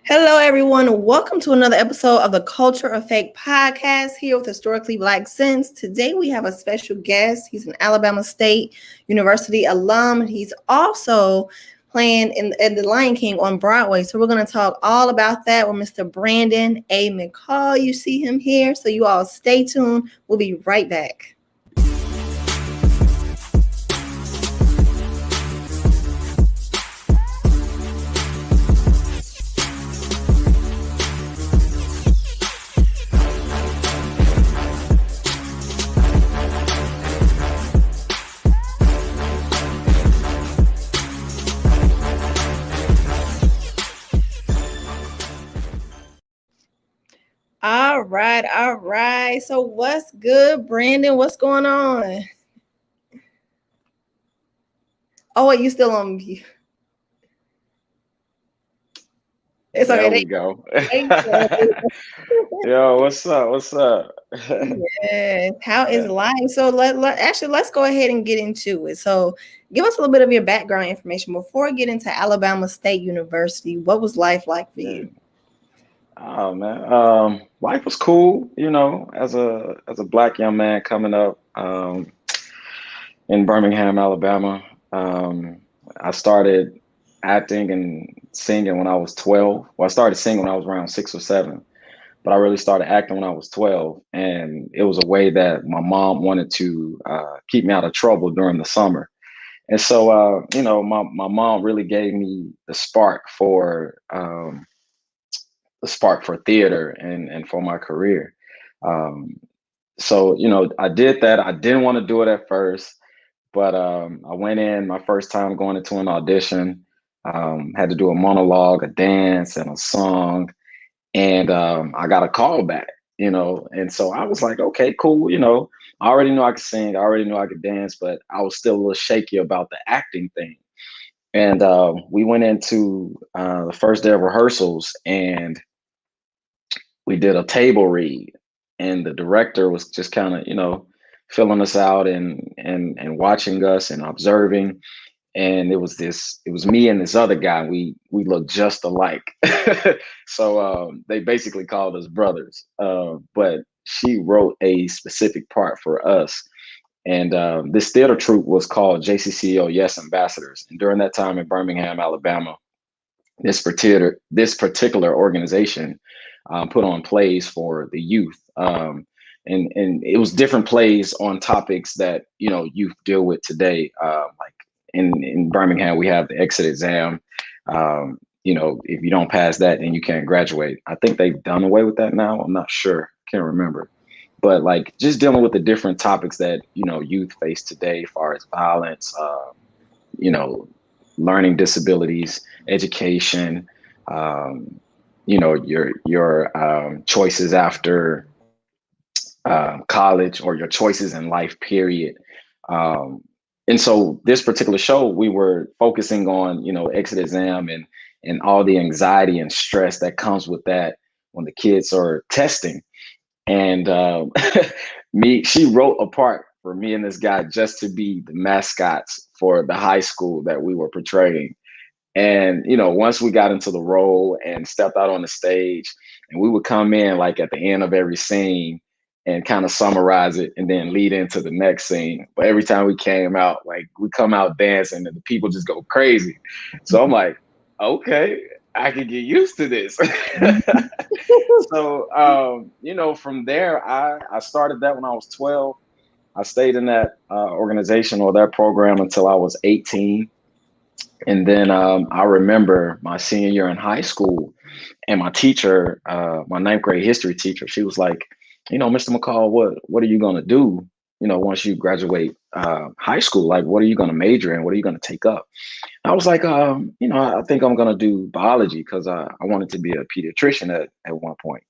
Hello, everyone. Welcome to another episode of the Culture of Fake podcast here with Historically Black Sense. Today, we have a special guest. He's an Alabama State University alum. He's also playing in the Lion King on Broadway. So, we're going to talk all about that with Mr. Brandon A. McCall. You see him here. So, you all stay tuned. We'll be right back. All right. So what's good, Brandon? What's going on? Oh, wait, you still on mute? It's There okay. we go. Yo, what's up? What's up? Yes. How is Yeah. life? So let's go ahead and get into it. So give us a little bit of your background information before we get into Alabama State University. What was life like for you? Oh man, life was cool. As a black young man coming up in Birmingham, Alabama. I started acting and singing when I was 12. Well, I started singing when I was around 6 or 7. But I really started acting when I was 12, and it was a way that my mom wanted to keep me out of trouble during the summer. And so, my mom really gave me the spark for theater and for my career. Um, so, I did that. I didn't want to do it at first, but I went in my first time going into an audition, had to do a monologue, a dance, and a song, and I got a call back. And so I was like, okay, cool. I already knew I could sing, I already knew I could dance, but I was still a little shaky about the acting thing. And we went into the first day of rehearsals, and we did a table read, and the director was just kind of, filling us out and watching us and observing. And it was me and this other guy. We looked just alike. So they basically called us brothers. But she wrote a specific part for us. And this theater troupe was called JCCO Yes Ambassadors. And during that time in Birmingham, Alabama, this particular organization put on plays for the youth. And it was different plays on topics that youth deal with today. Like in Birmingham, we have the exit exam. If you don't pass that, then you can't graduate. I think they've done away with that now. I'm not sure. Can't remember. But like just dealing with the different topics that youth face today, as far as violence, you know, learning disabilities, education, your choices after college, or your choices in life, period. And so this particular show, we were focusing on, exit exam and all the anxiety and stress that comes with that when the kids are testing. And she wrote a part for me and this guy just to be the mascots for the high school that we were portraying. And, once we got into the role and stepped out on the stage, and we would come in like at the end of every scene and kind of summarize it and then lead into the next scene. But every time we came out, like we come out dancing and the people just go crazy. So I'm like, okay, I can get used to this. So, from there, I started that when I was 12. I stayed in that organization or that program until I was 18. And then I remember my senior year in high school, and my teacher, my ninth grade history teacher, she was like, Mr. McCall, what are you going to do, once you graduate high school? Like, what are you going to major in? What are you going to take up? I was like, I think I'm going to do biology because I wanted to be a pediatrician at one point.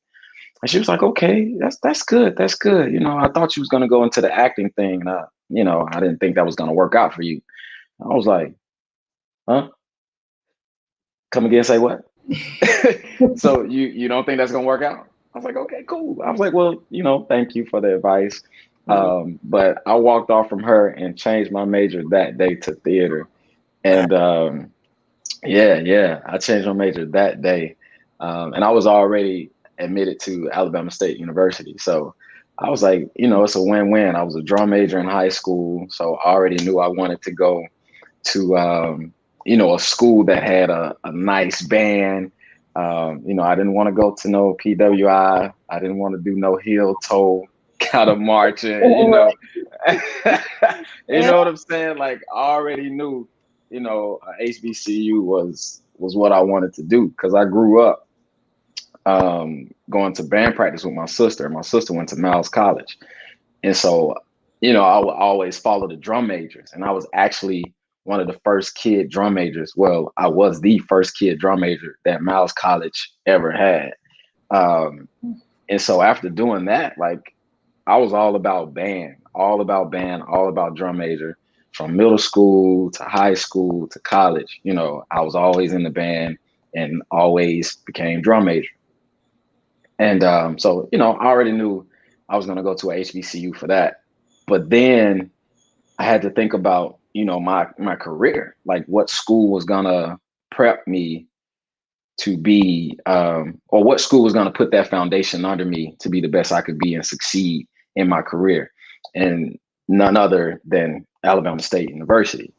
And she was like, okay, that's good. That's good. I thought you was going to go into the acting thing. And I didn't think that was going to work out for you. I was like, huh? Come again, say what? So you don't think that's gonna work out? I was like, okay, cool. I was like, well, thank you for the advice. But I walked off from her and changed my major that day to theater. And yeah, I changed my major that day. And I was already admitted to Alabama State University. So I was like, you know, it's a win-win. I was a drum major in high school, so I already knew I wanted to go to, you know, a school that had a nice band. You know, I didn't want to go to no PWI. I didn't want to do no heel toe kind of marching, you know. You Yeah. know what I'm saying? Like I already knew, you know, HBCU was what I wanted to do because I grew up going to band practice with my sister. My sister went to Miles College. And so, you know, I would always follow the drum majors. And I was actually one of the first kid drum majors. Well, I was the first kid drum major that Miles College ever had. Um, and so after doing that, like I was all about band, all about drum major. From middle school to high school to college, you know, I was always in the band and always became drum major. And so, you know, I already knew I was going to go to a HBCU for that. But then I had to think about, you know, my career, like what school was going to prep me to be, or what school was going to put that foundation under me to be the best I could be and succeed in my career. And none other than Alabama State University.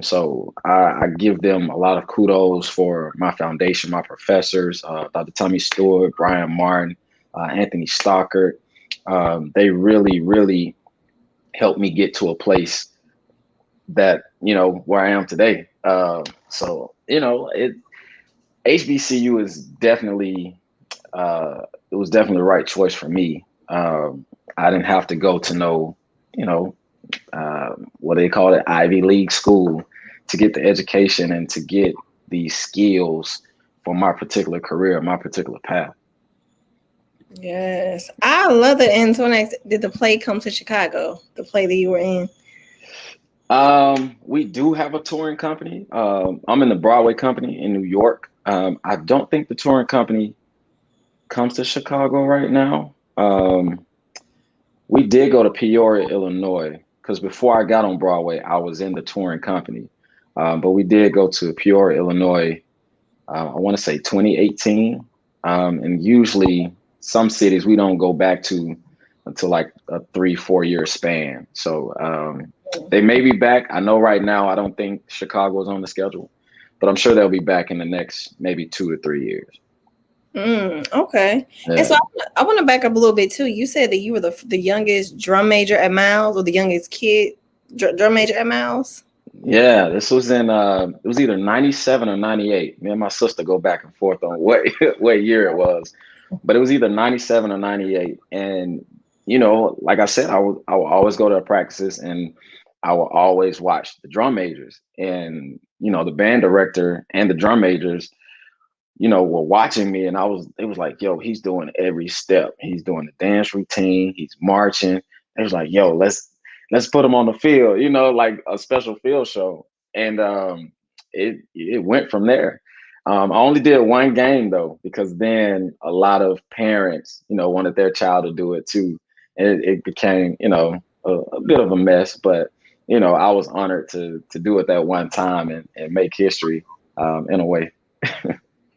So I give them a lot of kudos for my foundation, my professors, Dr. Tommy Stewart, Brian Martin, Anthony Stockert. They really, really helped me get to a place that, you know, where I am today. So, you know, HBCU is definitely, it was definitely the right choice for me. I didn't have to go to no, you know, what they call it, Ivy League school to get the education and to get these skills for my particular career, my particular path. Yes, I love it. And so when did the play come to Chicago? The play that you were in. We do have a touring company. I'm in the Broadway company in New York. I don't think the touring company comes to Chicago right now. We did go to Peoria, Illinois, because before I got on Broadway, I was in the touring company. But we did go to Peoria, Illinois. I want to say 2018. And usually some cities we don't go back to until like a 3-4 year span. So they may be back. I know right now I don't think Chicago is on the schedule, but I'm sure they'll be back in the next maybe 2 to 3 years. Okay. And Yeah. so I want to back up a little bit too. You said that you were the youngest drum major at Miles, or the youngest kid drum major at Miles. Yeah, this was in it was either 97 or 98. Me and my sister go back and forth on what what year it was, but it was either 97 or 98. And you know, like I said, I would always go to practices and I would always watch the drum majors. And you know, the band director and the drum majors, you know, were watching me, and it was like, yo, he's doing every step. He's doing the dance routine, he's marching. It was like, yo, let's put him on the field, you know, like a special field show. And it went from there. I only did one game though, because then a lot of parents, you know, wanted their child to do it too. And it became, you know, a bit of a mess, but you know, I was honored to do it that one time and make history in a way.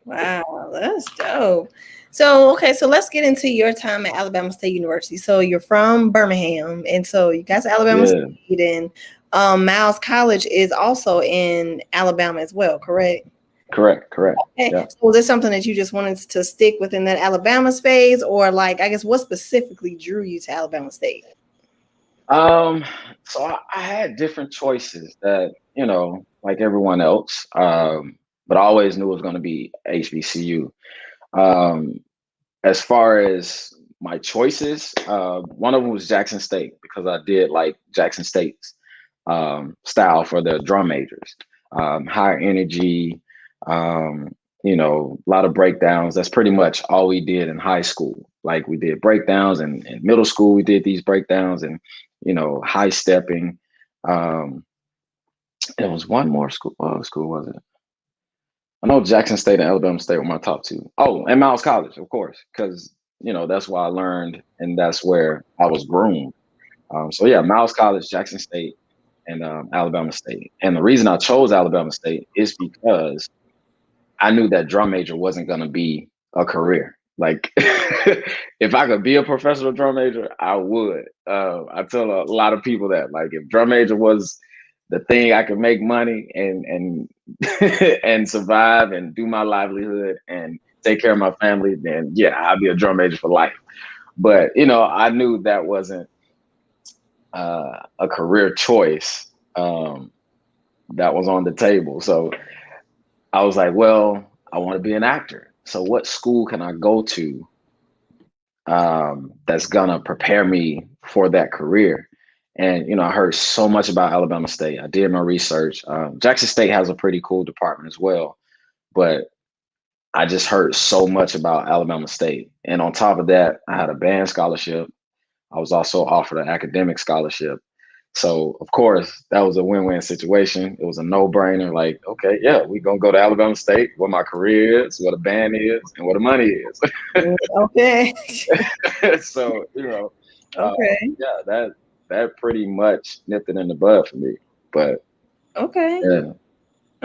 Wow, that's dope. So, okay, so let's get into your time at Alabama State University. So you're from Birmingham, and so you got to Alabama Yeah, State, and Miles College is also in Alabama as well, correct? correct. Okay. Yeah. So was this something that you just wanted to stick within that Alabama space, or like, I guess, what specifically drew you to Alabama State? Um, so I had different choices that, you know, like everyone else, but I always knew it was going to be HBCU. Um, as far as my choices, one of them was Jackson State because I did like Jackson State's style for the drum majors, higher energy, um, you know, a lot of breakdowns. That's pretty much all we did in high school. Like we did breakdowns, and in middle school we did these breakdowns, and you know, high stepping. Um, it was one more school. What school was it? I know Jackson State and Alabama State were my top two. Oh, and Miles College, of course, because you know that's where I learned, and that's where I was groomed. So yeah, Miles College, Jackson State, and Alabama State. And the reason I chose Alabama State is because I knew that drum major wasn't going to be a career. Like, if I could be a professional drum major, I would. I tell a lot of people that, like, if drum major was the thing I could make money and and survive and do my livelihood and take care of my family, then yeah, I'd be a drum major for life. But I knew that wasn't a career choice that was on the table. So I was like, well, I want to be an actor. So what school can I go to that's gonna prepare me for that career? And I heard so much about Alabama State. I did my research. Jackson State has a pretty cool department as well, but I just heard so much about Alabama State. And on top of that, I had a band scholarship. I was also offered an academic scholarship. So of course that was a win-win situation. It was a no-brainer. Like, okay, yeah, we're gonna go to Alabama State, what my career is, what a band is, and what the money is. Okay. So Okay. yeah, that pretty much nipped it in the bud for me. But Okay. yeah.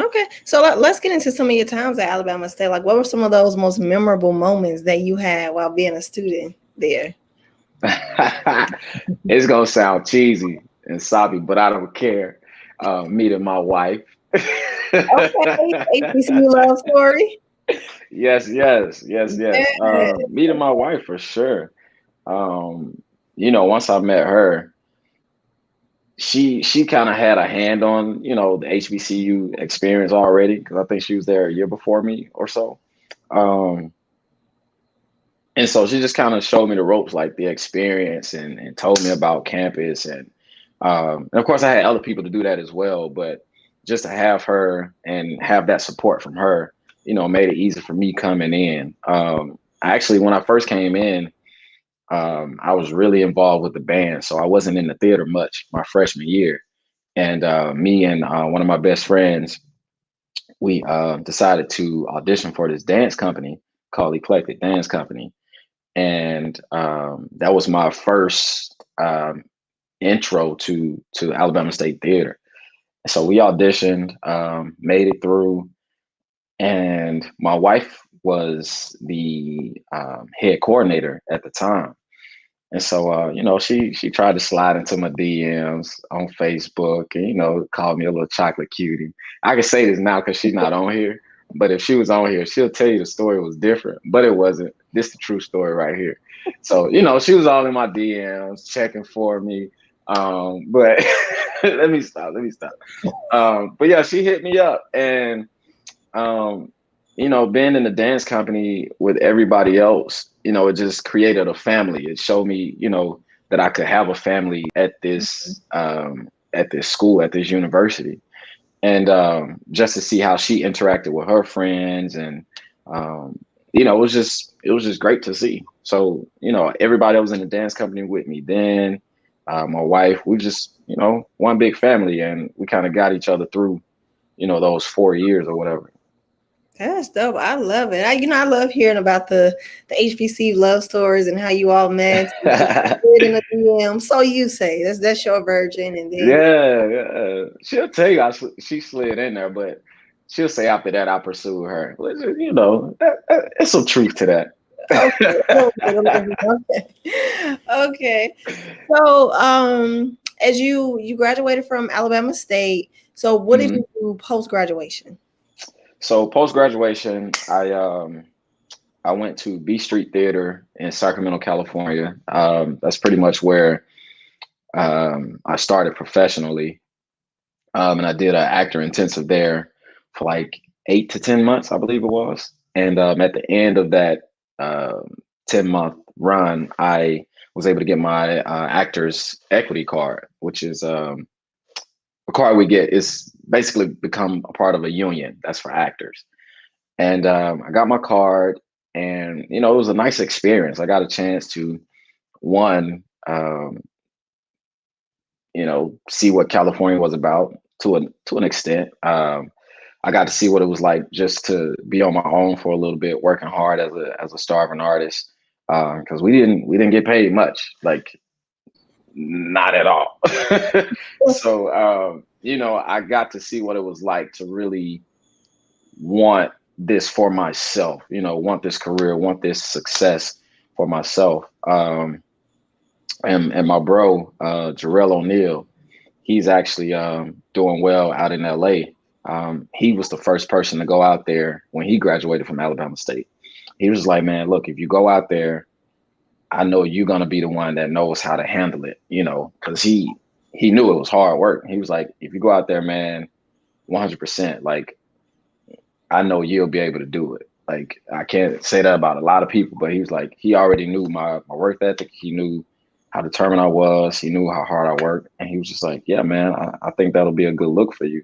Okay. So let's get into some of your times at Alabama State. Like, what were some of those most memorable moments that you had while being a student there? It's gonna sound cheesy and soppy, but I don't care. Meeting my wife. Okay. HBCU love story. Yes, yes, yes, yes. Yeah. Meeting my wife for sure. Once I met her, she kind of had a hand on, the HBCU experience already, because I think she was there a year before me or so. Um, and so she just kind of showed me the ropes, like the experience, and told me about campus, and of course I had other people to do that as well, but just to have her and have that support from her, made it easy for me coming in. Actually, when I first came in, I was really involved with the band, so I wasn't in the theater much my freshman year. And me and one of my best friends, we decided to audition for this dance company called Eclectic Dance Company, and that was my first intro to Alabama State Theater. So we auditioned, made it through, and my wife was the head coordinator at the time. And so, she tried to slide into my DMs on Facebook and, called me a little chocolate cutie. I can say this now because she's not on here, but if she was on here, she'll tell you the story was different, but it wasn't. This is the true story right here. So, she was all in my DMs checking for me. But let me stop. But yeah, she hit me up, and being in the dance company with everybody else, it just created a family. It showed me, that I could have a family at this school, at this university. And just to see how she interacted with her friends, and it was just great to see. So, everybody that was in the dance company with me then, my wife, we just, one big family, and we kind of got each other through, those 4 years or whatever. That's dope. I love it. I love hearing about the HBCU love stories and how you all met. In the DM. So you say that's your virgin, and then Yeah, yeah. She'll tell you she slid in there, but she'll say after that I pursued her. Which is, it's some truth to that. okay, okay, okay. So as you graduated from Alabama State, so what did Mhm. you do post graduation? So post graduation, I went to B Street Theater in Sacramento, California. That's pretty much where I started professionally, and I did an actor intensive there for like 8 to 10 months, I believe it was. And at the end of that 10-month run, I was able to get my actor's equity card, which is a card we get is basically become a part of a union that's for actors. And I got my card, and it was a nice experience. I got a chance to one, see what California was about to an extent. I got to see what it was like just to be on my own for a little bit, working hard as a starving artist, because we didn't get paid much, like not at all. So I got to see what it was like to really want this for myself, want this career, want this success for myself. And my bro, Jarrell O'Neal, he's actually doing well out in LA. He was the first person to go out there when he graduated from Alabama State. He was like, man, look, if you go out there, I know you're gonna be the one that knows how to handle it, because he knew it was hard work. He was like, if you go out there, man, 100%, like I know you'll be able to do it. Like I can't say that about a lot of people, but he was like, he already knew my work ethic. He knew how determined I was. He knew how hard I worked, and he was just like, yeah, man, I think that'll be a good look for you.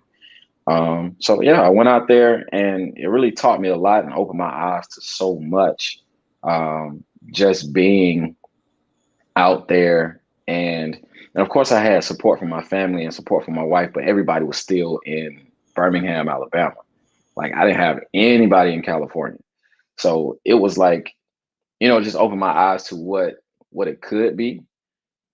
So yeah, I went out there, and it really taught me a lot and opened my eyes to so much. Just being out there, and of course I had support from my family and support from my wife, but everybody was still in Birmingham, Alabama. Like I didn't have anybody in California. So it was like, just opened my eyes to what it could be,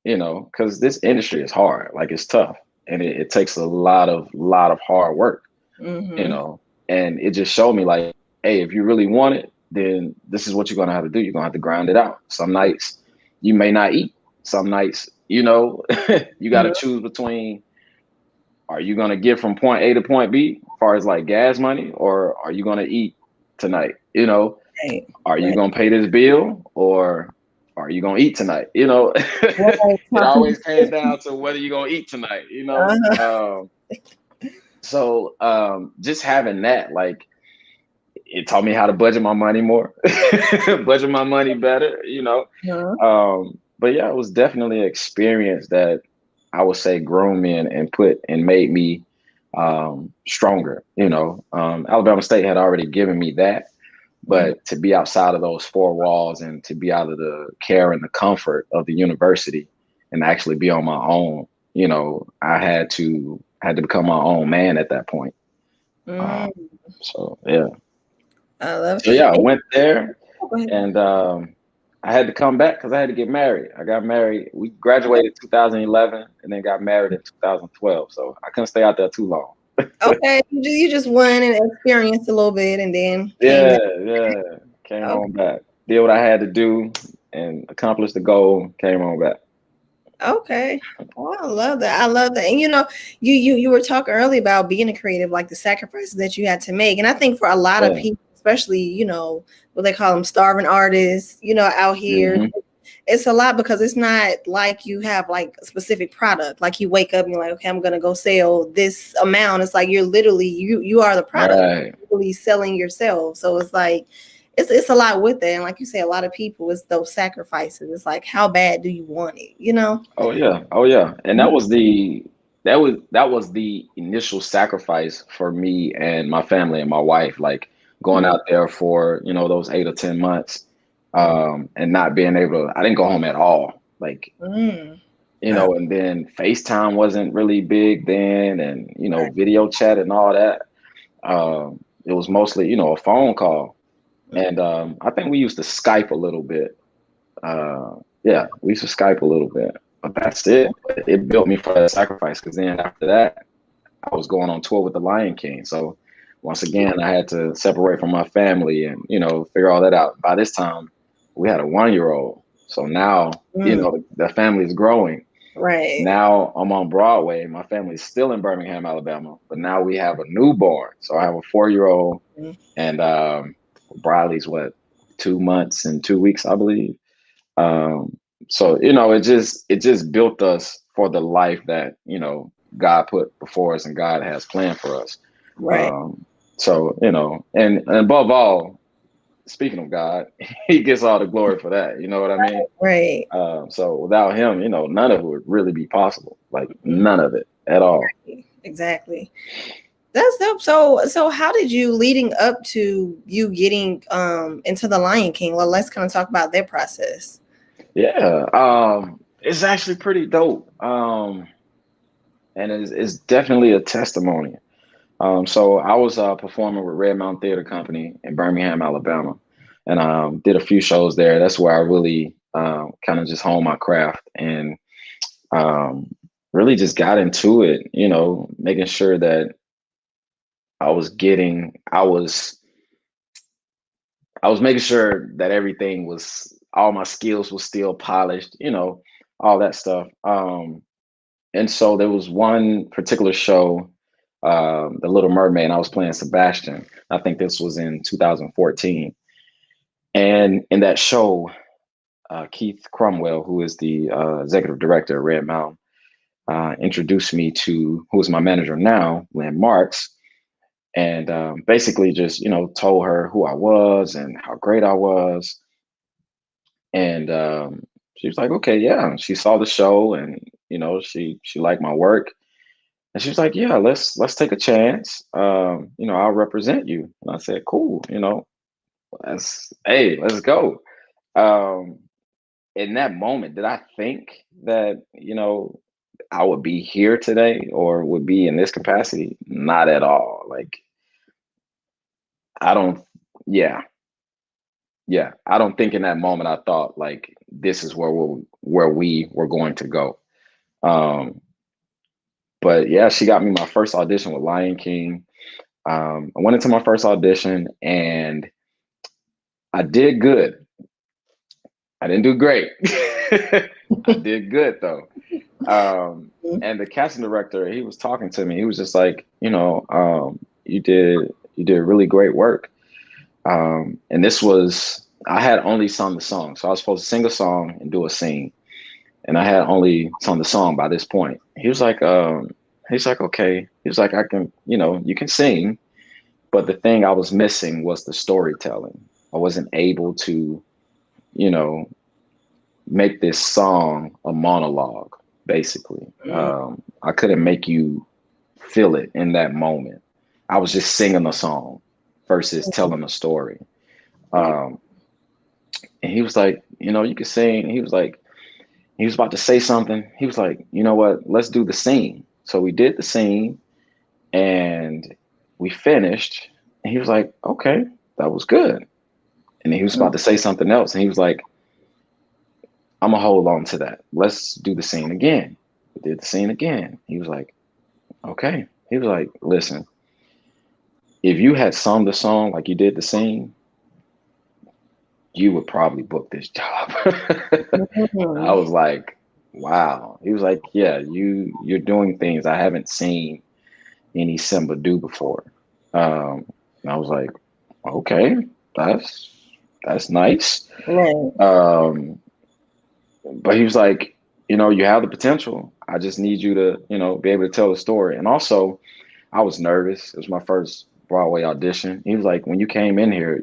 because this industry is hard, like it's tough, and it takes a lot of hard work, and it just showed me like, hey, if you really want it, then this is what you're gonna have to do. You're gonna have to grind it out. Some nights you may not eat. Some nights, you got to choose between, are you going to get from point A to point B as far as like gas money, or are you going to eat tonight? Right. Are you going to pay this bill, or are you going to eat tonight? It always came down to whether you're going to eat tonight, So just having that, like, it taught me how to budget my money more, budget my money better, but yeah, it was definitely an experience that I would say grown me and made me stronger. Alabama State had already given me that, but to be outside of those four walls and to be out of the care and the comfort of the university and actually be on my own, I had to become my own man at that point. So yeah. I love it. So yeah, I went there, and I had to come back because I had to get married. I got married. We graduated 2011 and then got married in 2012. So I couldn't stay out there too long. Okay, you just went and experienced a little bit, and then came on back. Did what I had to do and accomplished the goal. Came on back. Okay. Oh, I love that. I love that. And you were talking earlier about being a creative, like the sacrifices that you had to make. And I think for a lot of people, especially, what they call them starving artists, out here, it's a lot because it's not like you have like a specific product. Like you wake up and you're like, okay, I'm going to go sell this amount. It's like, you're literally, you are the product, you're literally selling yourself. So it's like, it's a lot with it. And like you say, a lot of people, it's those sacrifices. It's like, how bad do you want it, Oh yeah. And that was the initial sacrifice for me and my family and my wife, like going out there for, those 8 or 10 months, and not being able to, I didn't go home at all. Like, and then FaceTime wasn't really big then, and, video chat and all that. It was mostly, a phone call. And I think we used to Skype a little bit. We used to Skype a little bit, but that's it. It built me for that sacrifice, because then after that, I was going on tour with the Lion King. So once again, I had to separate from my family and, figure all that out. By this time, we had a 1-year-old. So now, the family is growing. Right. Now I'm on Broadway. My family's still in Birmingham, Alabama, but now we have a newborn. So I have a 4-year-old, and Briley's 2 months and 2 weeks, I believe. So it just built us for the life that God put before us and God has planned for us. Right. So and above all, speaking of God, He gets all the glory for that. You know what I mean? Right. So without Him, none of it would really be possible. Like none of it at all. Right. Exactly. That's dope. So how did you, leading up to you getting into the Lion King? Well, let's kind of talk about that process. Yeah, it's actually pretty dope, and it's definitely a testimony. So I was performing with Red Mountain Theater Company in Birmingham, Alabama, and did a few shows there. That's where I really kind of just honed my craft and really just got into it. Making sure that I was I was making sure that everything was, all my skills was still polished, all that stuff. And so there was one particular show, The Little Mermaid, and I was playing Sebastian. I think this was in 2014. And in that show, Keith Cromwell, who is the executive director at Red Mountain, introduced me to who is my manager now, Lynn Marks, and basically just, told her who I was and how great I was. And she was like, okay, yeah. And she saw the show, and she liked my work. And she was like, yeah, let's take a chance. I'll represent you. And I said, cool, let's go. Um, in that moment, did I think that, I would be here today or would be in this capacity? Not at all. Like, I don't, yeah, yeah. I don't think in that moment I thought like this is where we were going to go. Um, but yeah, she got me my first audition with Lion King. I went into my first audition and I did good. I didn't do great. I did good though. And the casting director, he was talking to me. He was just like, you did really great work. And this was, I had only sung the song. So I was supposed to sing a song and do a scene. And I had only sung the song by this point. He's like, okay. He was like, I can, you can sing. But the thing I was missing was the storytelling. I wasn't able to, you know, make this song a monologue, basically. I couldn't make you feel it in that moment. I was just singing a song versus telling a story. And he was like, you can sing. He was like, he was about to say something. He was like, you know what? Let's do the scene. So we did the scene and we finished. And he was like, okay, that was good. And he was about to say something else. And he was like, I'm going to hold on to that. Let's do the scene again. We did the scene again. He was like, okay. He was like, listen, if you had sung the song like you did the scene, you would probably book this job. I was like, wow. He was like, yeah, you're doing things I haven't seen any Simba do before. And I was like, okay, that's nice. Right. But he was like, you have the potential. I just need you to, be able to tell the story. And also, I was nervous. It was my first Broadway audition. He was like, when you came in here,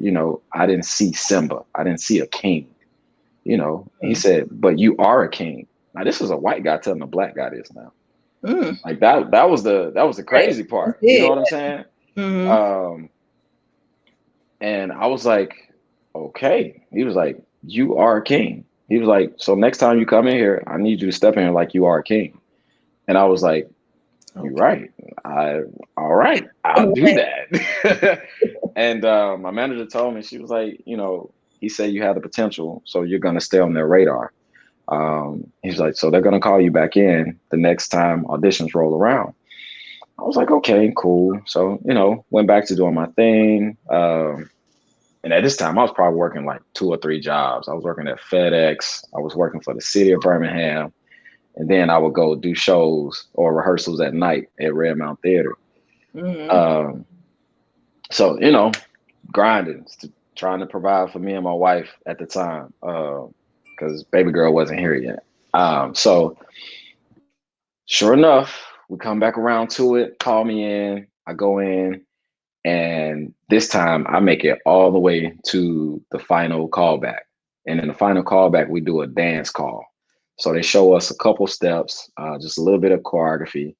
I didn't see Simba. I didn't see a king. He said, but you are a king. Now, this is a white guy telling a black guy this now. Like that was the crazy part. You know what I'm saying? And I was like, okay. He was like, you are a king. He was like, so next time you come in here, I need you to step in here like you are a king. And I was like, you're right. All right, I'll do that. And my manager told me, she was like, he said you have the potential, so you're going to stay on their radar. He's like, so they're going to call you back in the next time auditions roll around. I was like, okay, cool. So, went back to doing my thing. And at this time, I was probably working like 2 or 3 jobs. I was working at FedEx. I was working for the city of Birmingham. And then I would go do shows or rehearsals at night at Red Mountain Theater. So, grinding, trying to provide for me and my wife at the time because baby girl wasn't here yet. So sure enough, we come back around to it, call me in, I go in, and this time I make it all the way to the final callback. And in the final callback, we do a dance call. So they show us a couple steps, just a little bit of choreography,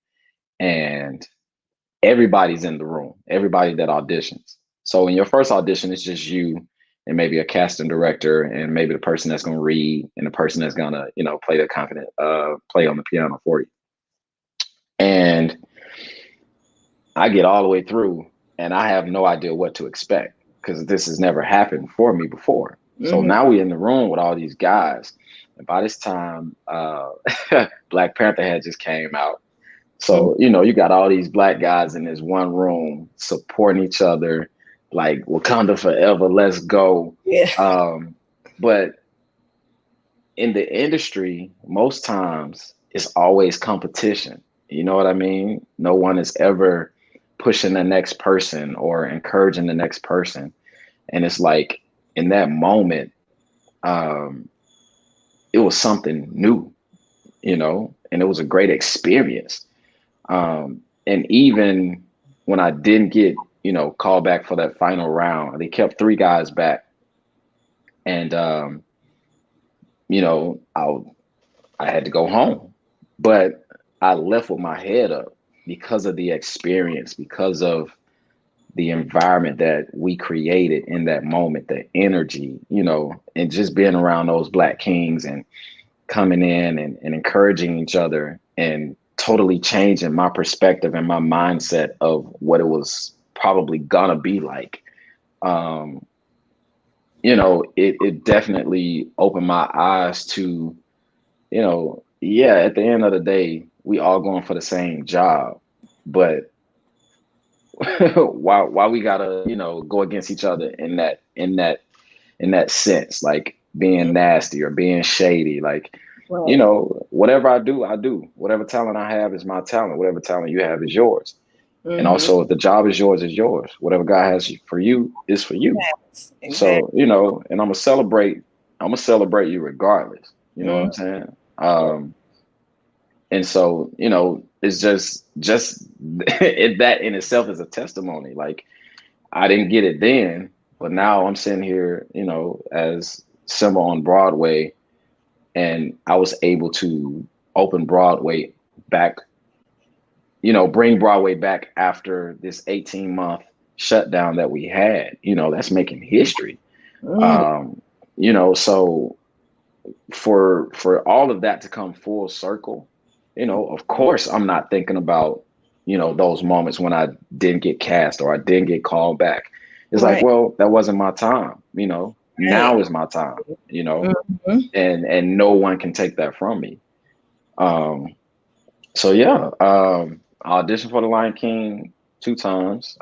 and everybody's in the room, everybody that auditions. So in your first audition, it's just you and maybe a casting director and maybe the person that's going to read and the person that's going to, play the confident, play on the piano for you. And I get all the way through and I have no idea what to expect because this has never happened for me before. So now we're in the room with all these guys. And by this time, Black Panther had just came out. So, you got all these black guys in this one room supporting each other. like Wakanda forever, let's go. Yeah. But in the industry, most times it's always competition. You know what I mean? No one is ever pushing the next person or encouraging the next person. And it's like in that moment, um, it was something new, and it was a great experience. And even when I didn't get, called back for that final round, they kept three guys back. And, you know, I, I had to go home, but I left with my head up because of the experience, because of the environment that we created in that moment, the energy, and just being around those Black kings and coming in and encouraging each other and totally changing my perspective and my mindset of what it was probably gonna be like. Um, it definitely opened my eyes to, yeah, at the end of the day, we all going for the same job, but why we gotta, go against each other in that sense, like being nasty or being shady, like, Right. whatever I do. Whatever talent I have is my talent. Whatever talent you have is yours. And Mm-hmm. also, if the job is yours, is yours. Whatever God has for you is for you. Yes, So, exactly. and I'm gonna celebrate. I'm gonna celebrate you regardless. You know what Mm-hmm. I'm saying? And so, it's just that in itself is a testimony. Like I didn't get it then, but now I'm sitting here, as Simba on Broadway, and I was able to open Broadway back, bring Broadway back after this 18-month shutdown that we had. That's making history. Mm-hmm. So for all of that to come full circle, of course I'm not thinking about, those moments when I didn't get cast or I didn't get called back. It's like, Right. well, that wasn't my time, Right. now is my time, Mm-hmm. and no one can take that from me. Um, so yeah, I auditioned for the Lion King 2 times,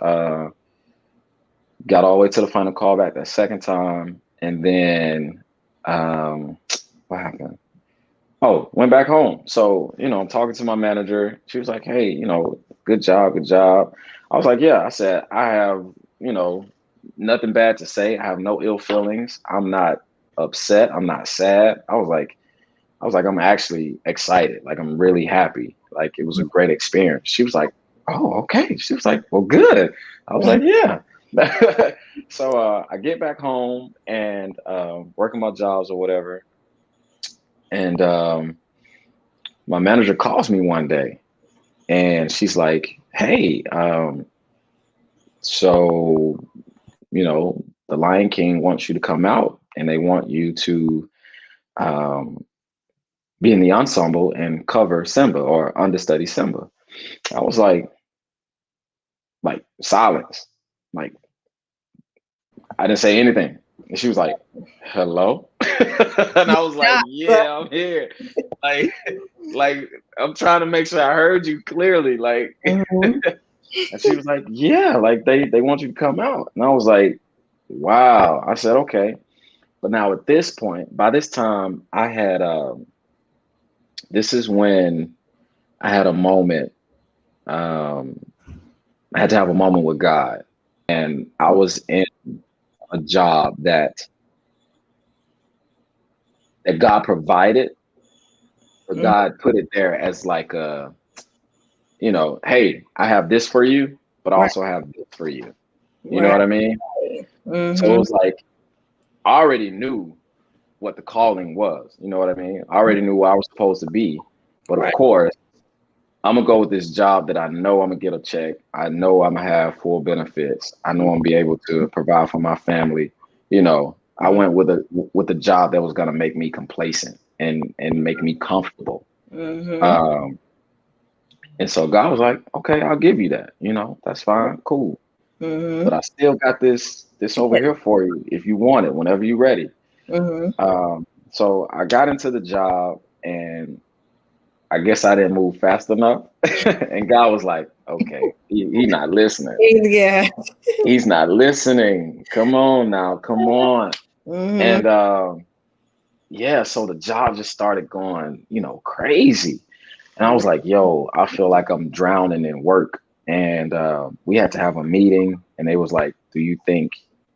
got all the way to the final callback that second time, and then what happened? Oh, went back home. So, I'm talking to my manager. She was like, hey, good job, good job. I was like, yeah. I said, I have, nothing bad to say. I have no ill feelings. I'm not upset. I'm not sad. I was like, I'm actually excited. Like, I'm really happy. Like, it was a great experience. She was like, oh, okay. She was like, well, good. I was like, yeah. So I get back home and working my jobs or whatever. And my manager calls me one day and she's like, hey, so, the Lion King wants you to come out and they want you to um, be in the ensemble and cover Simba or understudy Simba. I was like silence. Like, I didn't say anything. And she was like, hello? And I was like, yeah, I'm here. Like, like I'm trying to make sure I heard you clearly. Like, Mm-hmm. and she was like, yeah, like they want you to come out. And I was like, wow. I said, okay. But now at this point, by this time, I had this is when I had a moment. Um, I had to have a moment with God. And I was in a job that God provided, but God put it there as like hey, I have this for you, but I Right. also have this for you. You know Right. what I mean? So it Mm-hmm. was like I already knew what the calling was. You know what I mean? I already knew where I was supposed to be. But of Right. course, I'm gonna go with this job that I know I'm gonna get a check. I know I'm gonna have full benefits. I know I'm gonna be able to provide for my family. I went with a job that was gonna make me complacent and make me comfortable. Mm-hmm. Um, and so God was like, okay, I'll give you that. That's fine, cool. But Mm-hmm. I still got this over here for you if you want it, whenever you're ready. Mm-hmm. So I got into the job and I guess I didn't move fast enough. And God was like, okay, he not listening. Yeah. He's not listening. Come on now, come on. Mm-hmm. And yeah, so the job just started going, crazy. And I was like, yo, I feel like I'm drowning in work. And we had to have a meeting, and they was like, do you think,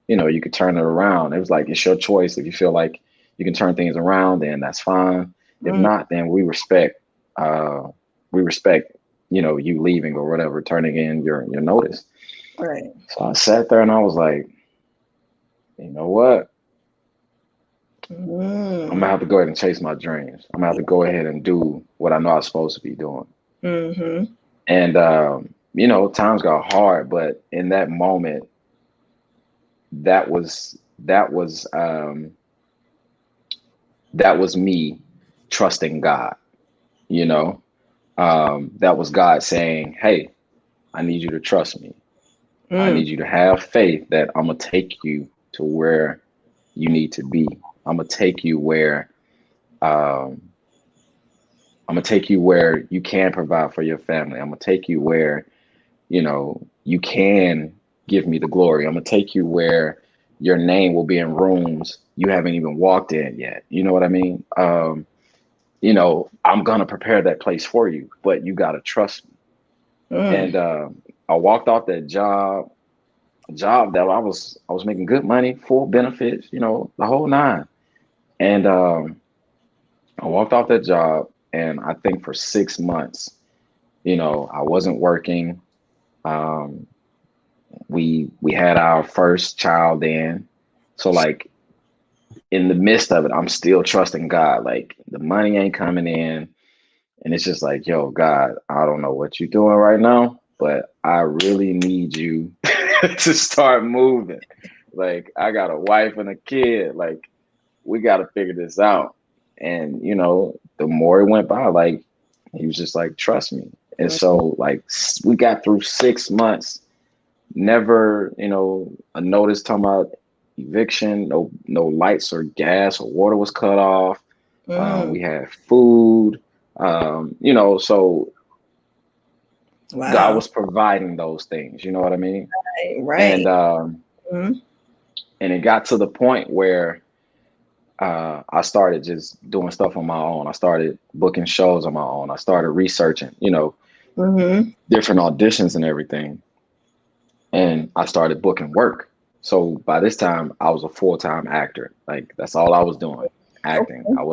you could turn it around? It was like, it's your choice. If you feel like you can turn things around, then that's fine. If not, then uh, we respect, you leaving or whatever, turning in your notice. Right. So I sat there and I was like, you know what? I'm gonna have to go ahead and chase my dreams. I'm gonna have to go ahead and do what I know I'm supposed to be doing. Mm-hmm. And times got hard, but in that moment, that was me trusting God. You know, that was God saying, "Hey, I need you to trust me. I need you to have faith that I'm gonna take you to where you need to be. I'm gonna take you where um, I'm gonna take you where you can provide for your family. I'm gonna take you where, you can give me the glory. I'm gonna take you where your name will be in rooms you haven't even walked in yet. You know what I mean? I'm gonna prepare that place for you, but you gotta trust me." And I walked off that job, a job that I was making good money, full benefits, the whole nine. And I walked off that job, and I think for 6 months, I wasn't working. Um, we had our first child then, so like in the midst of it, I'm still trusting God. Like the money ain't coming in, and it's just like, yo, God, I don't know what you're doing right now, but I really need you to start moving. Like I got a wife and a kid. Like we got to figure this out. And the more it went by, like he was just like, trust me. And so like we got through 6 months, never, a notice talking about eviction, no lights or gas or water was cut off. We had food, so God Wow. was providing those things, you know what I mean? Right. And and it got to the point where I started just doing stuff on my own. I started booking shows on my own. I started researching, different auditions and everything. And I started booking work. So by this time, I was a full-time actor. Like that's all I was doing, acting. Okay. I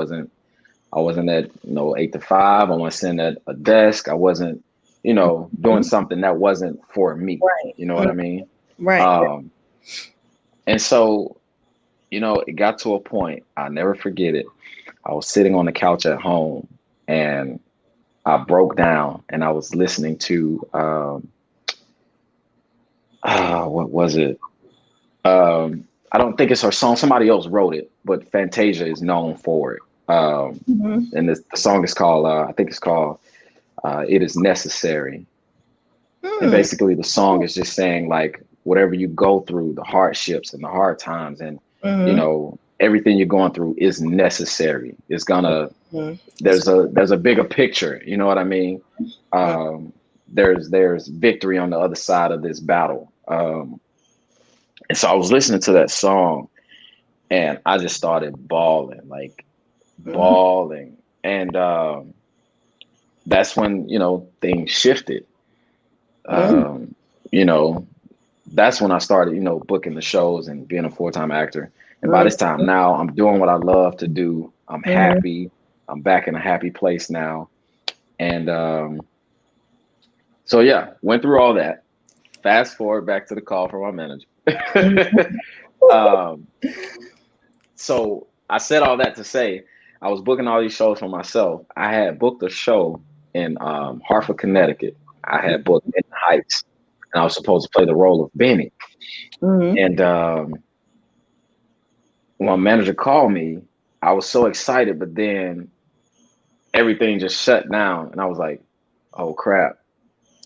wasn't at 8 to 5. I wasn't sitting at a desk. I wasn't, doing something that wasn't for me. Right. You know what I mean? Right. And so, it got to a point, I'll never forget it. I was sitting on the couch at home, and I broke down, and I was listening to what was it? I don't think it's her song. Somebody else wrote it, but Fantasia is known for it. And the song is called, I think it's called "It Is Necessary." And basically, the song is just saying like, whatever you go through, the hardships and the hard times, and everything you're going through is necessary. It's gonna there's a bigger picture. You know what I mean? There's victory on the other side of this battle. And so I was listening to that song, and I just started bawling, like bawling. And that's when, things shifted. You know, that's when I started, booking the shows and being a full-time actor. And by this time now, I'm doing what I love to do. I'm happy. I'm back in a happy place now. And so yeah, went through all that. Fast forward back to the call from my manager. So I said all that to say I was booking all these shows for myself. I had booked a show in Hartford, Connecticut. I had booked In the Heights, and I was supposed to play the role of Benny. And when my manager called me, I was so excited, but then everything just shut down, and I was like, "Oh crap!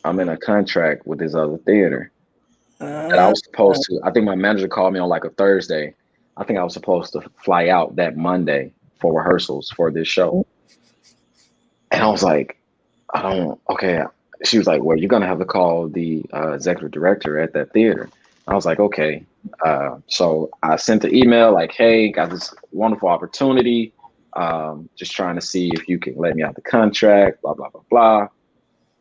I'm in a contract with this other theater." And I was supposed to. I think my manager called me on like a Thursday. I think I was supposed to fly out that Monday for rehearsals for this show. And I was like, I don't, okay. She was like, well, you're going to have to call the executive director at that theater. I was like, okay. So I sent the email like, hey, got this wonderful opportunity. Just trying to see if you can let me out the contract, blah, blah, blah, blah.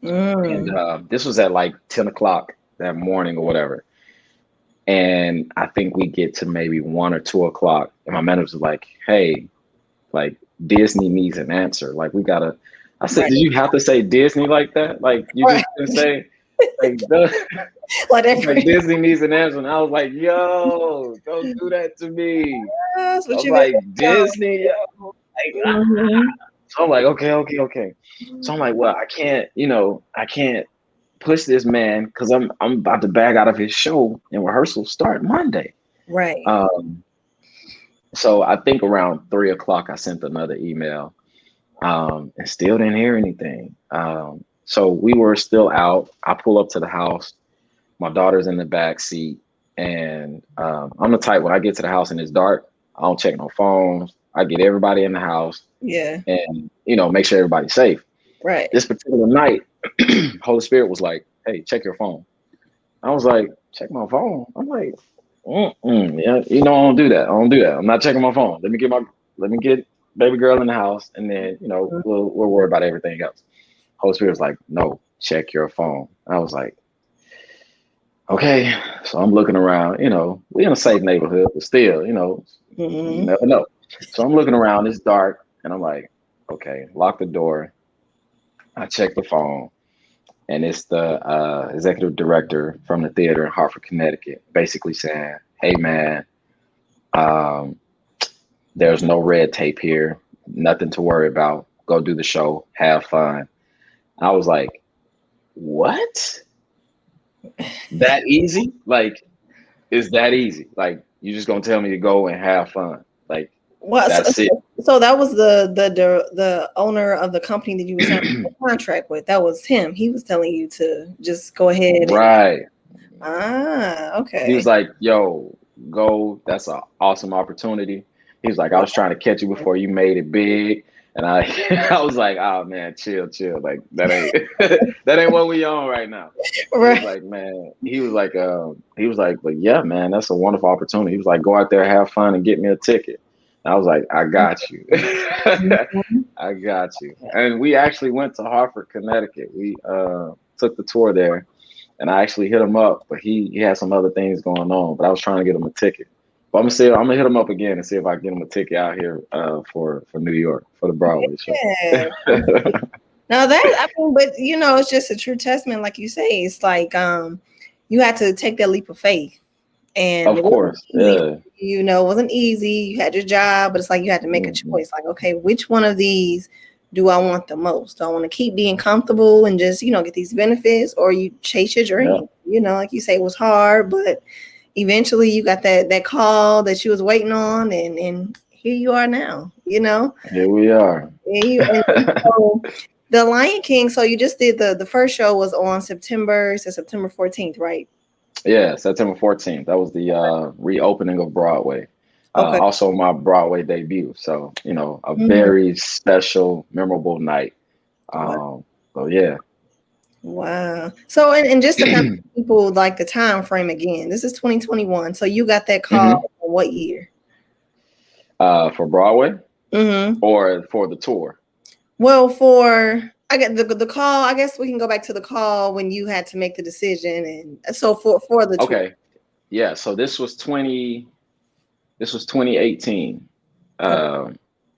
And this was at like 10 o'clock that morning or whatever. And I think we get to maybe 1 or 2 o'clock. And my manager was like, hey, like Disney needs an answer. Like we gotta. I said, Right. did you have to say Disney like that? Like you just didn't say like, like Disney needs an answer. And I was like, yo, don't do that to me. That's what I'm you like Disney, yo. Like, mm-hmm. So I'm like, okay. So I'm like, well, I can't push this man because I'm about to bag out of his show and rehearsals start Monday. Right. So I think around 3 o'clock, I sent another email and still didn't hear anything. So we were still out. I pull up to the house. My daughter's in the back seat. And I'm the type, when I get to the house and it's dark, I don't check no phones. I get everybody in the house. Yeah. And, make sure everybody's safe. Right. This particular night, Holy Spirit was like, hey, check your phone. I was like, check my phone. I'm like, yeah, I don't do that. I'm not checking my phone. Let me get baby girl in the house, and then we'll worry about everything else. Holy Spirit was like, no, check your phone. I was like, okay. So I'm looking around. We're in a safe neighborhood, but still, you never know. So I'm looking around. It's dark, and I'm like, okay, lock the door. I check the phone. And it's the executive director from the theater in Hartford, Connecticut, basically saying, hey, man, there's no red tape here. Nothing to worry about. Go do the show. Have fun. I was like, what? That easy? Like, is that easy? Like, you just going to tell me to go and have fun? Like, that's it. So that was the owner of the company that you were signing a contract with. That was him. He was telling you to just go ahead. Right. Okay. He was like, yo, go. That's an awesome opportunity. He was like, I was trying to catch you before you made it big. And I was like, oh man, chill. Like that ain't what we on right now. Right. He was like, but yeah, man, that's a wonderful opportunity. He was like, go out there, have fun and get me a ticket. And I was like, I got you. I got you. And we actually went to Hartford, Connecticut. We took the tour there. And I actually hit him up, but he had some other things going on. But I was trying to get him a ticket. But I'm gonna hit him up again and see if I can get him a ticket out here for New York for the Broadway show. Now but it's just a true testament, like you say. It's like you had to take that leap of faith, and of course, it wasn't easy. You had your job, but it's like you had to make a choice. Like, okay, which one of these do I want the most? Do I want to keep being comfortable and just, get these benefits, or you chase your dream? Yeah. Like you say, it was hard, but eventually you got that call that you was waiting on, and here you are now, Here we are. So, the Lion King, so you just did the first show was on September 14th, right? Yeah, September 14th. That was the reopening of Broadway. Okay. Also my Broadway debut. So, a very special, memorable night. So yeah. Wow. So, and just to kind of people like the time frame again, this is 2021. So you got that call in what year? For Broadway? Or for the tour? Well, I get the call. I guess we can go back to the call when you had to make the decision. And so for the tour. Okay. Yeah. So this was 2018. I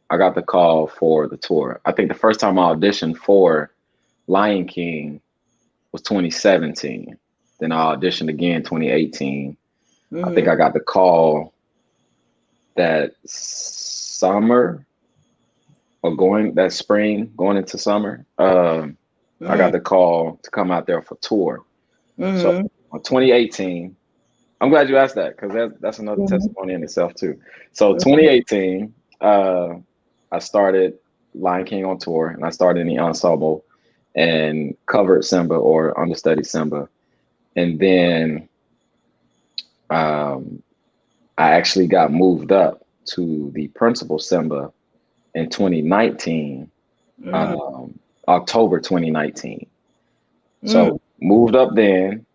got the call for the tour. I think the first time I auditioned for Lion King was 2017. Then I auditioned again 2018. I think I got the call that summer or that spring going into summer. I got the call to come out there for tour. So 2018, I'm glad you asked that, because that's another testimony in itself too. So 2018, I started Lion King on tour, and I started in the ensemble and covered Simba or understudied Simba. And then I actually got moved up to the principal Simba in 2019. October 2019. So moved up then.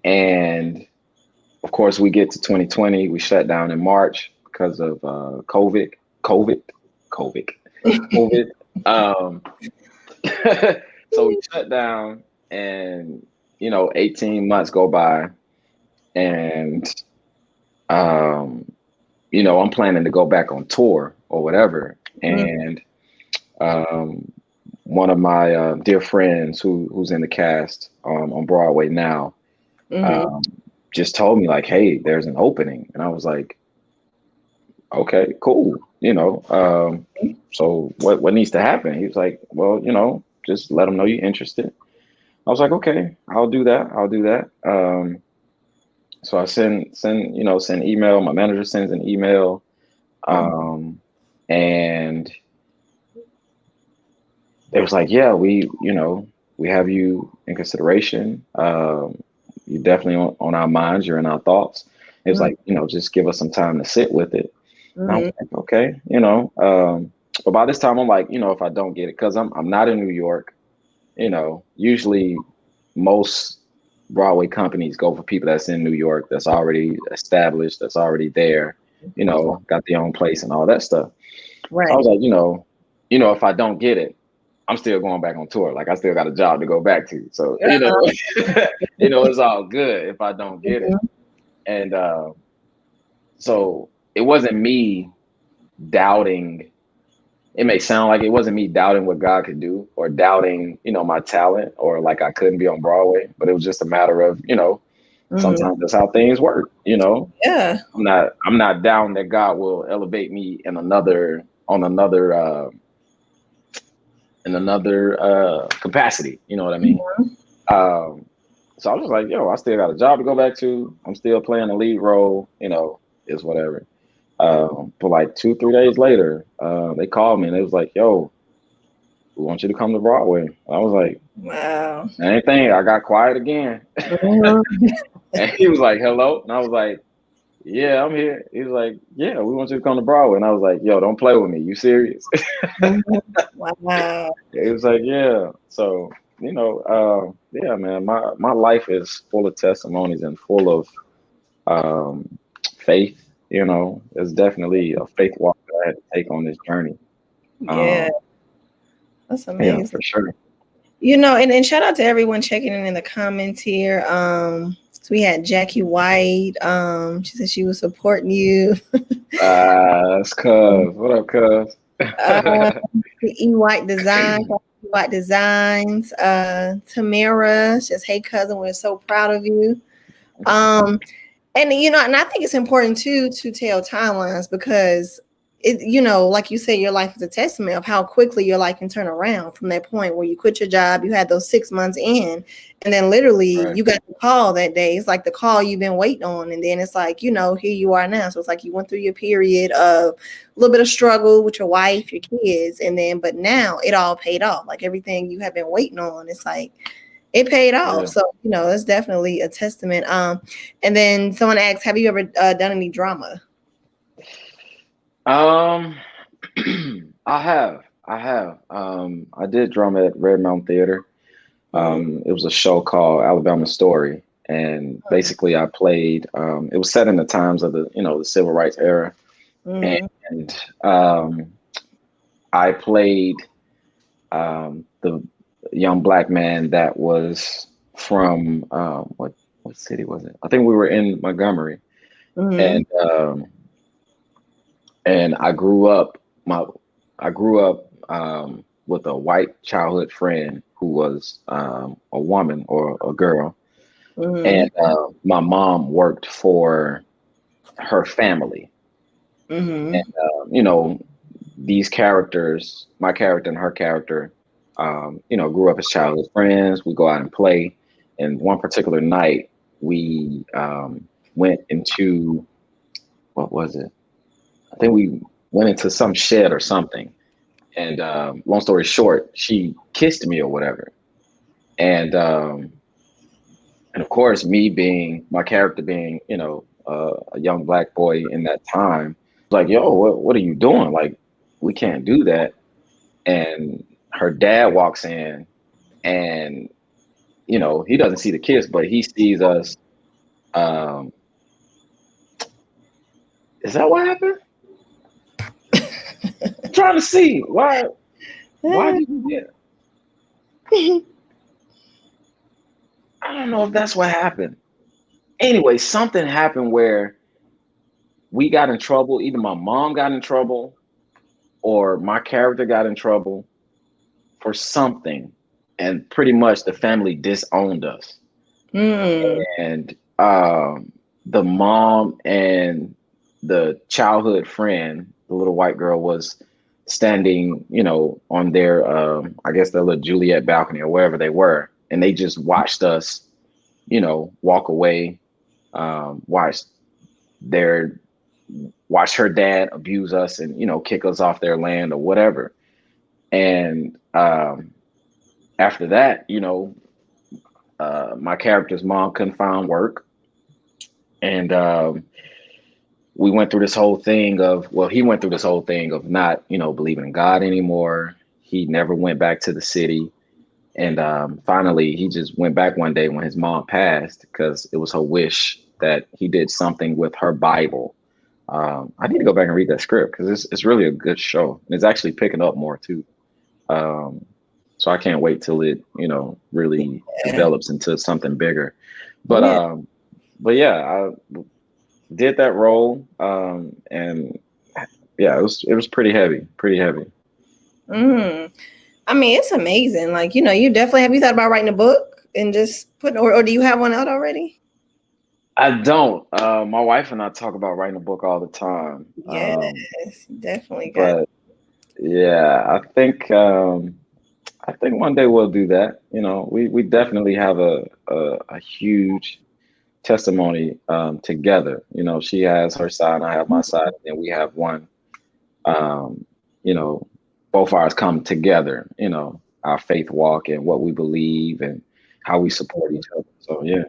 And of course, we get to 2020. We shut down in March because of COVID. Um, so we shut down, and 18 months go by, and I'm planning to go back on tour or whatever. And one of my dear friends who's in the cast on Broadway now just told me like, hey, there's an opening. And I was like, okay, cool. So what needs to happen? He was like, well, just let them know you're interested. I was like, okay, I'll do that. So I send email. My manager sends an email. And it was like, yeah, we have you in consideration. You're definitely on our minds. You're in our thoughts. It was like, just give us some time to sit with it. And I'm like, okay, but by this time I'm like, if I don't get it, because I'm not in New York, usually most Broadway companies go for people that's in New York, that's already established, that's already there, got their own place and all that stuff. Right. So I was like, if I don't get it, I'm still going back on tour. Like I still got a job to go back to. So, it's all good if I don't get it. And so it wasn't me doubting. It may sound like it wasn't me doubting what God could do or doubting, my talent or like I couldn't be on Broadway, but it was just a matter of, sometimes that's how things work, Yeah. I'm not doubting that God will elevate me in another capacity, you know what I mean? So I was like, yo, I still got a job to go back to. I'm still playing the lead role, it's whatever. But like 2-3 days later, they called me and it was like, yo, we want you to come to Broadway. I was like, wow. Anything. I got quiet again. And he was like, hello. And I was like, yeah, I'm here. He was like, yeah, we want you to come to Broadway. And I was like, yo, don't play with me. You serious? Wow. It was like, yeah. So, yeah, man, my life is full of testimonies and full of faith. It's definitely a faith walk that I had to take on this journey. Yeah. That's amazing. Yeah, for sure. And shout out to everyone checking in the comments here. So we had Jackie White. She said she was supporting you. That's Cuz. What up, Cuz? E White Design, White Designs. Tamara says, "Hey cousin, we're so proud of you." And I think it's important too to tell timelines because it, like you said, your life is a testament of how quickly your life can turn around from that point where you quit your job, you had those 6 months in, and then literally you got the call that day. It's like the call you've been waiting on. And then it's like, here you are now. So it's like you went through your period of a little bit of struggle with your wife, your kids, but now it all paid off. Like everything you have been waiting on, it's like, it paid off. So, it's definitely a testament. And then someone asked, have you ever done any drama? I have. I did drama at Red Mountain Theater. It was a show called Alabama Story. And basically I played, it was set in the times of the civil rights era. And I played the young black man that was from what city was it? I think we were in Montgomery, and I grew up with a white childhood friend who was a woman or a girl, and my mom worked for her family, and these characters, my character and her character, grew up as childhood friends. We go out and play. And one particular night, we went into, what was it? I think we went into some shed or something. And long story short, she kissed me or whatever. And of course, my character being, a young black boy in that time, like, yo, what are you doing? Like, we can't do that. and her dad walks in, and he doesn't see the kids, but he sees us. Um, is that what happened? I'm trying to see why did we get? I don't know if that's what happened. Anyway, something happened where we got in trouble. Either my mom got in trouble or my character got in trouble for something, and pretty much the family disowned us. Mm. And the mom and the childhood friend, the little white girl, was standing, on their, I guess their little Juliet balcony or wherever they were, and they just watched us, walk away, watched their watch her dad abuse us and kick us off their land or whatever. And after that, my character's mom couldn't find work, and we went through this whole thing of, well, he went through this whole thing of not believing in God anymore. He never went back to the city, and finally he just went back one day when his mom passed, because it was her wish that he did something with her Bible. I need to go back and read that script, because it's really a good show, and it's actually picking up more too. So I can't wait till it really develops into something bigger. But Yeah. but yeah, I did that role, and yeah, it was pretty heavy, pretty heavy. Mm. I mean, it's amazing. Like, you definitely have you thought about writing a book and just putting, or do you have one out already? I don't. My wife and I talk about writing a book all the time. Yes, definitely got. But yeah, I think one day we'll do that. We definitely have a huge testimony together. She has her side, I have my side, and we have one. Um, you know, both ours come together. Our faith walk and what we believe and how we support each other. So yeah.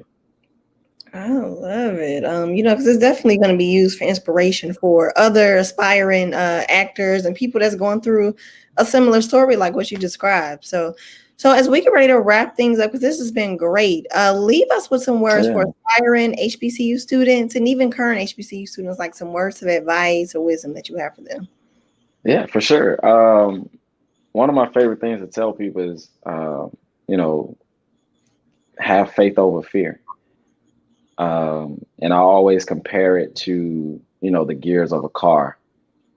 I love it. Because it's definitely going to be used for inspiration for other aspiring actors and people that's going through a similar story like what you described. So as we get ready to wrap things up, because this has been great, leave us with some words Yeah. for aspiring HBCU students and even current HBCU students, like some words of advice or wisdom that you have for them. Yeah, for sure. One of my favorite things to tell people is, you know, have faith over fear. And I always compare it to, the gears of a car.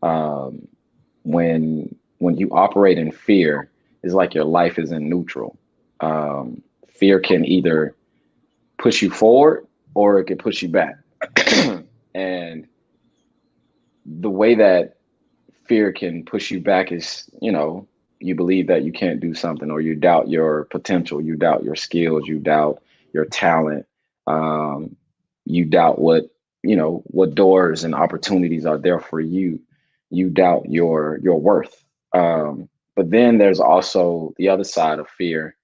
Um, when you operate in fear, it's like your life is in neutral. Fear can either push you forward or it can push you back. And the way that fear can push you back is, you believe that you can't do something, or you doubt your potential, you doubt your skills, you doubt your talent, um, you doubt what doors and opportunities are there for you. You doubt your worth. But then there's also the other side of fear,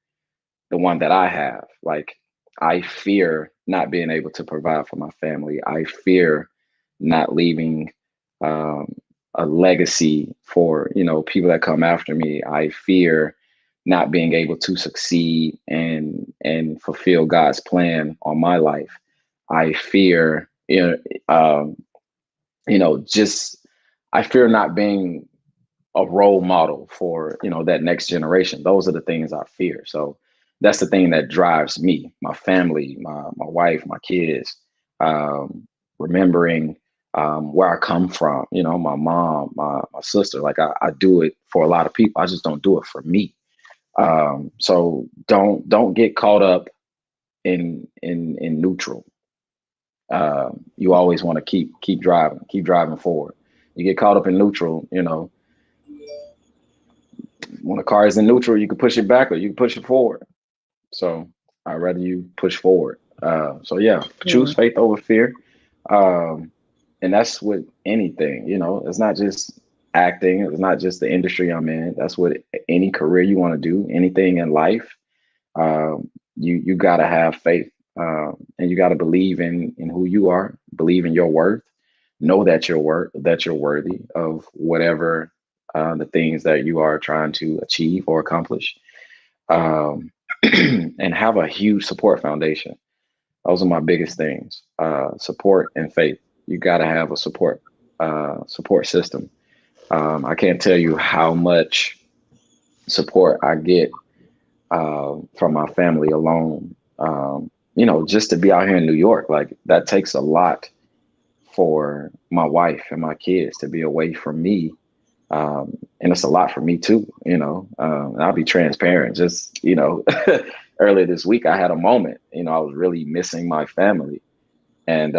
the one that I have. Like, I fear not being able to provide for my family. I fear not leaving um, a legacy for people that come after me. I fear not being able to succeed and fulfill God's plan on my life. I fear just I fear not being a role model for that next generation. Those are the things I fear. So that's the thing that drives me, my family, my wife, my kids, um, remembering where I come from. My mom, my sister. Like, I do it for a lot of people. I just don't do it for me. So don't get caught up in neutral. You always want to keep driving forward. You get caught up in neutral, when a car is in neutral, you can push it back or you can push it forward. So I'd rather you push forward. So yeah, choose faith over fear. Um, and that's with anything, it's not just acting. It's not just the industry I'm in. That's what any career you want to do, anything in life. You got to have faith, and you got to believe in who you are, believe in your worth, know that you're worthy of whatever the things that you are trying to achieve or accomplish, um, and have a huge support foundation. Those are my biggest things: support and faith. You got to have a support system. I can't tell you how much support I get from my family alone. Just to be out here in New York, like that takes a lot for my wife and my kids to be away from me. And it's a lot for me too, and I'll be transparent. Just, earlier this week, I had a moment, I was really missing my family. And,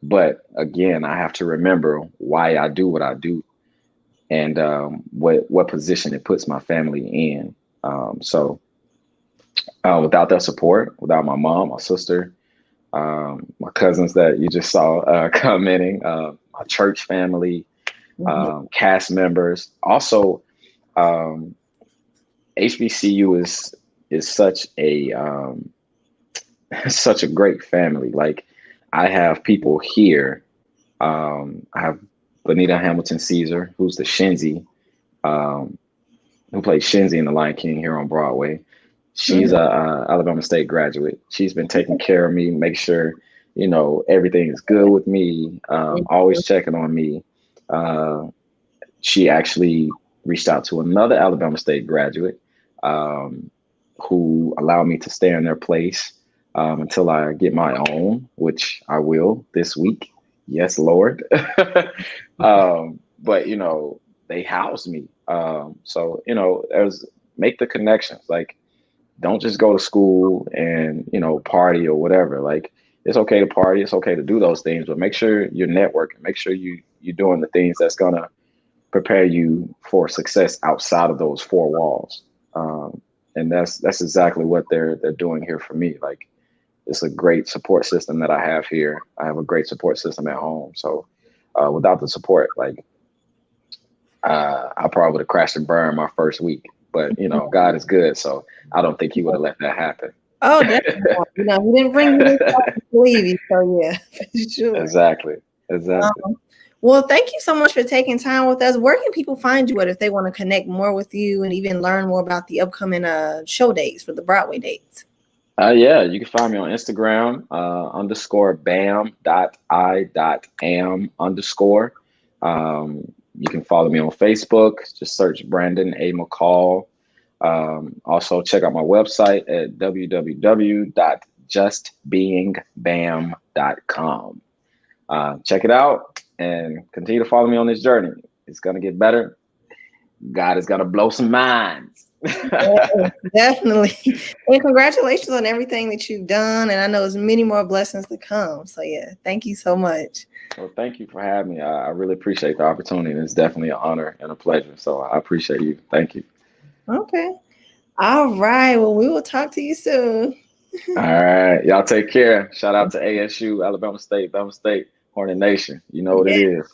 but again, I have to remember why I do what I do, and what position it puts my family in. So without that support, without my mom, my sister, my cousins that you just saw commenting, my church family, cast members. Also, HBCU is such a such a great family. Like, I have people here. I have Bonita Hamilton Caesar, who's the Shenzi, who plays Shenzi in The Lion King here on Broadway. She's a Alabama State graduate. She's been taking care of me, make sure, everything is good with me, always checking on me. She actually reached out to another Alabama State graduate, who allowed me to stay in their place until I get my own, which I will this week. Yes, Lord. But, they housed me. So, there's make the connections. Like, don't just go to school and, party or whatever. Like, it's okay to party. It's okay to do those things, but make sure you're networking. Make sure you're doing the things that's going to prepare you for success outside of those four walls. And that's exactly what they're doing here for me. Like, it's a great support system that I have here. I have a great support system at home. So without the support, like, I probably would have crashed and burned my first week. But, God is good. So I don't think he would have let that happen. Oh, definitely. He didn't bring you this far to believe you. So yeah, for sure. Exactly. Well, thank you so much for taking time with us. Where can people find you at if they want to connect more with you and even learn more about the upcoming show dates for the Broadway dates? Yeah, you can find me on Instagram, _bam.i.am_. You can follow me on Facebook. Just search Brandon A. McCall. Also, check out my website at www.justbeingbam.com. Check it out and continue to follow me on this journey. It's going to get better. God is going to blow some minds. Yeah, definitely. And congratulations on everything that you've done. And I know there's many more blessings to come. So yeah, thank you so much. Well, thank you for having me. I really appreciate the opportunity. And it's definitely an honor and a pleasure. So I appreciate you. Thank you. Okay. All right. Well, we will talk to you soon. All right. Y'all take care. Shout out to ASU, Alabama State, Hornet Nation. You know what it is.